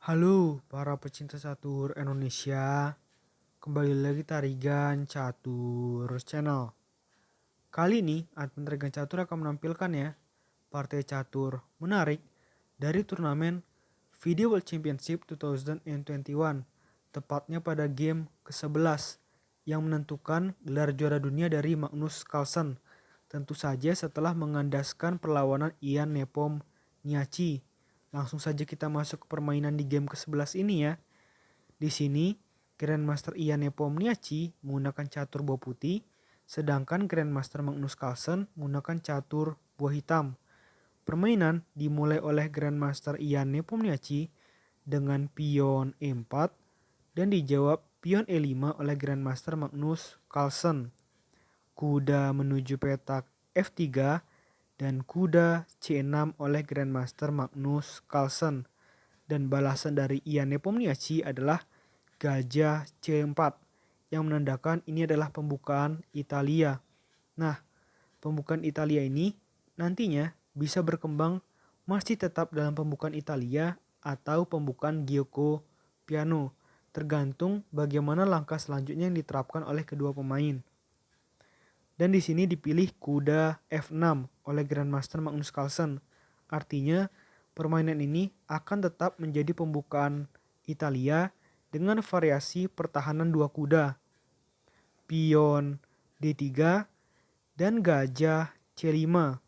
Halo para pecinta catur Indonesia, kembali lagi Tarigan Catur Channel. Kali ini admin Tarigan Catur akan menampilkan ya partai catur menarik dari turnamen Video World Championship 2021, tepatnya pada game ke-11 yang menentukan gelar juara dunia dari Magnus Carlsen. Tentu saja setelah mengandaskan perlawanan Ian Nepomniachtchi. Langsung saja kita masuk ke permainan di game ke-11 ini ya. Di sini Grandmaster Ian Nepomniachtchi menggunakan catur buah putih, sedangkan Grandmaster Magnus Carlsen menggunakan catur buah hitam. Permainan dimulai oleh Grandmaster Ian Nepomniachtchi dengan pion E4 dan dijawab pion E5 oleh Grandmaster Magnus Carlsen. Kuda menuju petak F3 dan kuda C6 oleh Grandmaster Magnus Carlsen. Dan balasan dari Ian Nepomniachtchi adalah gajah C4 yang menandakan ini adalah pembukaan Italia. Nah, pembukaan Italia ini nantinya bisa berkembang masih tetap dalam pembukaan Italia atau pembukaan Giuoco Piano, tergantung bagaimana langkah selanjutnya yang diterapkan oleh kedua pemain. Dan di sini dipilih kuda F6 oleh Grandmaster Magnus Carlsen. Artinya permainan ini akan tetap menjadi pembukaan Italia dengan variasi pertahanan dua kuda, pion D3 dan gajah C5,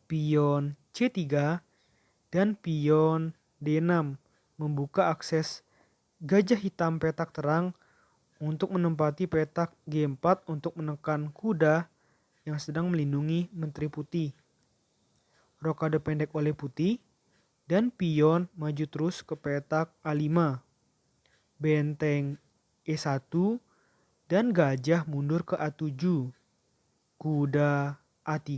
pion C3 dan pion D6 membuka akses gajah hitam petak terang untuk menempati petak G4 untuk menekan kuda yang sedang melindungi menteri putih. Rokade pendek oleh putih dan pion maju terus ke petak A5. Benteng E1 dan gajah mundur ke A7. Kuda A3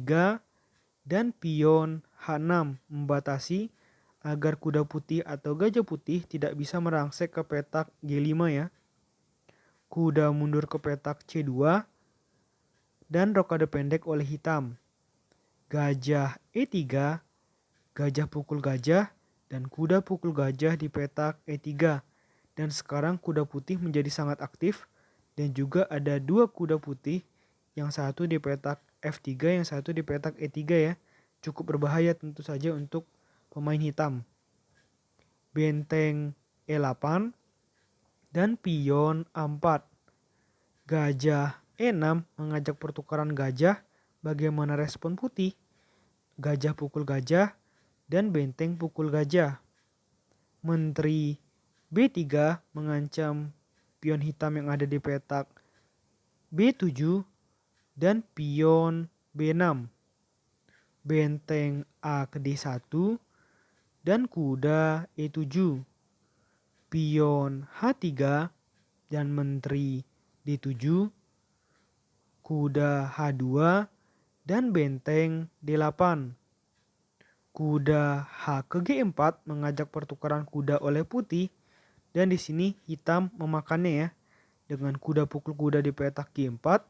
dan pion H6 membatasi agar kuda putih atau gajah putih tidak bisa merangsek ke petak G5 ya. Kuda mundur ke petak C2 dan rokade pendek oleh hitam. Gajah E3, gajah pukul gajah, dan kuda pukul gajah di petak E3. Dan sekarang kuda putih menjadi sangat aktif dan juga ada dua kuda putih, yang satu di petak F3, yang satu di petak E3 ya. Cukup berbahaya tentu saja untuk pemain hitam. Benteng E8 dan pion A4. Gajah E6 mengajak pertukaran gajah, bagaimana respon putih. Gajah pukul gajah dan benteng pukul gajah. Menteri B3 mengancam pion hitam yang ada di petak B7 dan pion B6. Benteng A ke D1 dan kuda E7. Pion H3 dan menteri D7, kuda H2 dan benteng D8. Kuda H ke G4 mengajak pertukaran kuda oleh putih dan di sini hitam memakannya ya dengan kuda pukul kuda di petak G4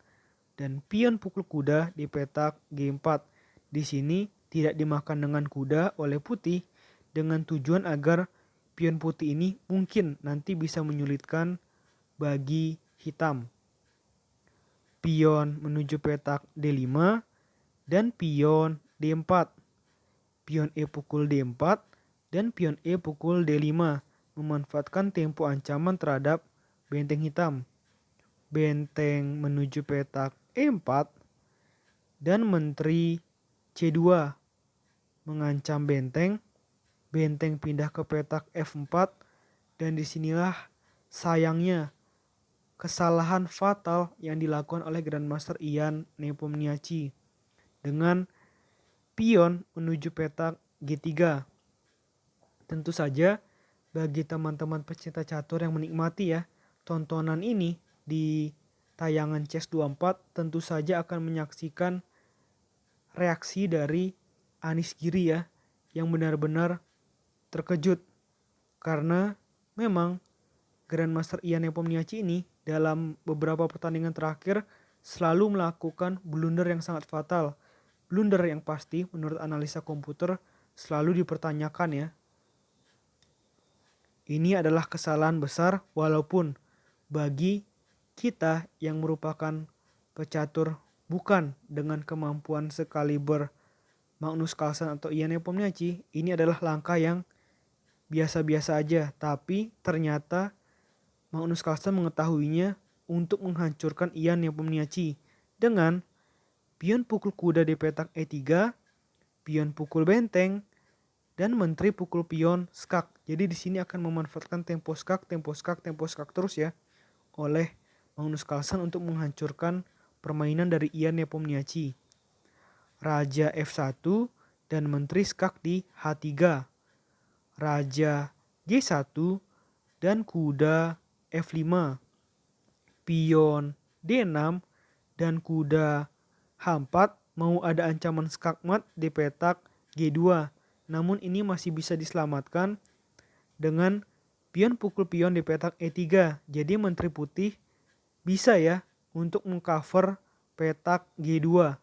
dan pion pukul kuda di petak G4. Di sini tidak dimakan dengan kuda oleh putih dengan tujuan agar pion putih ini mungkin nanti bisa menyulitkan bagi hitam. Pion menuju petak D5 dan pion D4. Pion E pukul D4 dan pion E pukul D5 memanfaatkan tempo ancaman terhadap benteng hitam. Benteng menuju petak E4 dan menteri C2 mengancam benteng. Benteng pindah ke petak F4 dan disinilah sayangnya kesalahan fatal yang dilakukan oleh Grandmaster Ian Nepomniachtchi dengan pion menuju petak G3. Tentu saja bagi teman-teman pecinta catur yang menikmati ya tontonan ini di tayangan Chess24 tentu saja akan menyaksikan reaksi dari Anies Giri ya yang benar-benar terkejut karena memang Grandmaster Ian Nepomniachtchi ini dalam beberapa pertandingan terakhir selalu melakukan blunder yang sangat fatal. Blunder yang pasti menurut analisa komputer selalu dipertanyakan ya. Ini adalah kesalahan besar walaupun bagi kita yang merupakan pecatur bukan dengan kemampuan sekaliber Magnus Carlsen atau Ian Nepomniachtchi, ini adalah langkah yang biasa-biasa aja. Tapi ternyata Magnus Carlsen mengetahuinya untuk menghancurkan Ian Nepomniachtchi dengan pion pukul kuda di petak E3, pion pukul benteng, dan menteri pukul pion skak. Jadi di sini akan memanfaatkan tempo skak terus ya oleh Magnus Carlsen untuk menghancurkan permainan dari Ian Nepomniachtchi. Raja F1 dan menteri skak di H3. Raja G1 dan kuda F5. Pion D6 dan kuda H4 mau ada ancaman skak mat di petak G2. Namun ini masih bisa diselamatkan dengan pion pukul pion di petak E3. Jadi menteri putih bisa ya untuk mengcover petak G2.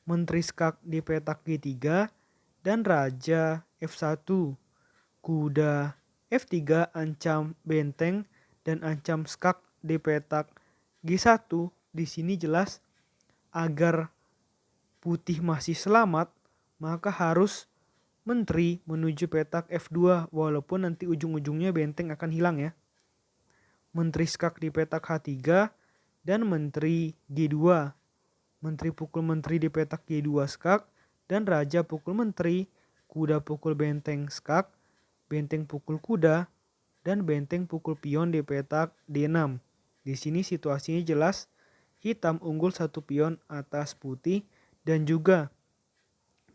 Menteri skak di petak G3 dan raja F1. Kuda F3 ancam benteng dan ancam skak di petak G1. Di sini jelas agar putih masih selamat maka harus menteri menuju petak F2 walaupun nanti ujung-ujungnya benteng akan hilang ya. Menteri skak di petak H3 dan menteri G2. Menteri pukul menteri di petak G2 skak dan raja pukul menteri, kuda pukul benteng skak, benteng pukul kuda, dan benteng pukul pion di petak D6. Di sini situasinya jelas hitam unggul satu pion atas putih dan juga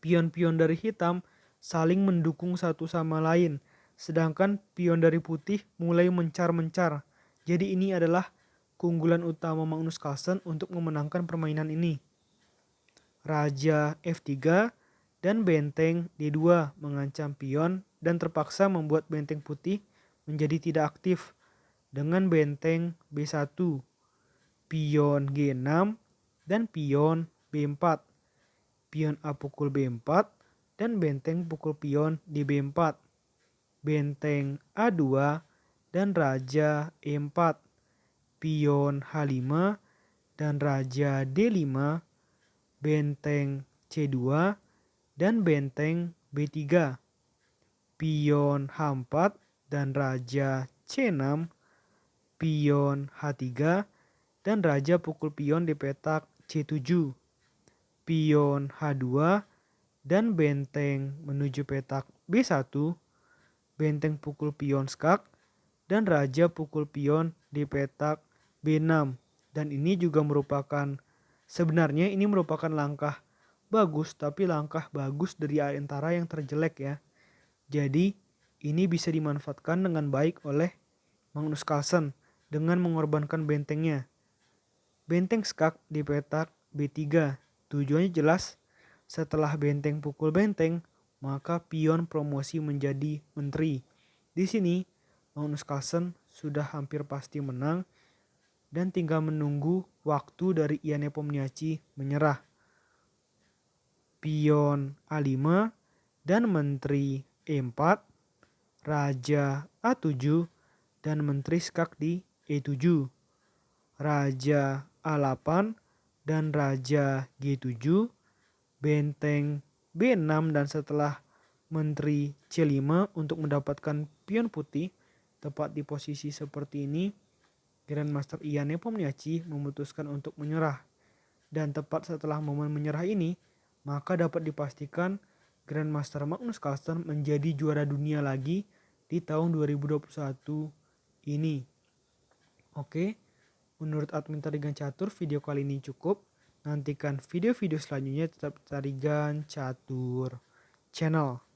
pion-pion dari hitam saling mendukung satu sama lain, sedangkan pion dari putih mulai mencar-mencar. Jadi ini adalah keunggulan utama Magnus Carlsen untuk memenangkan permainan ini. Raja F3 dan benteng D2 mengancam pion dan terpaksa membuat benteng putih menjadi tidak aktif dengan benteng B1, pion G6 dan pion B4. Pion A pukul B4 dan benteng pukul pion di B4. Benteng A2 dan raja E4. Pion H5 dan raja D5. Benteng C2 dan benteng B3. Pion H4 dan raja C6. Pion H3 dan raja pukul pion di petak C7. Pion H2 dan benteng menuju petak B1, benteng pukul pion skak, dan raja pukul pion di petak B6. Dan ini juga sebenarnya ini merupakan langkah bagus, tapi langkah bagus dari antara yang terjelek ya. Jadi ini bisa dimanfaatkan dengan baik oleh Magnus Carlsen dengan mengorbankan bentengnya. Benteng skak di petak B3. Tujuannya jelas, setelah benteng pukul benteng, maka pion promosi menjadi menteri. Di sini, Magnus Carlsen sudah hampir pasti menang dan tinggal menunggu waktu dari Ian Nepomniachtchi menyerah. Pion A5 dan menteri E4, raja A7 dan menteri skak di E7. Raja A8 dan raja G7, benteng B6 dan setelah menteri C5 untuk mendapatkan pion putih tepat di posisi seperti ini. Grandmaster Ian Nepomniachtchi memutuskan untuk menyerah. Dan tepat setelah momen menyerah ini, maka dapat dipastikan Grandmaster Magnus Carlsen menjadi juara dunia lagi di tahun 2021 ini. Oke, menurut admin Tarigan Catur video kali ini cukup. Nantikan video-video selanjutnya tetap Tarigan Catur Channel.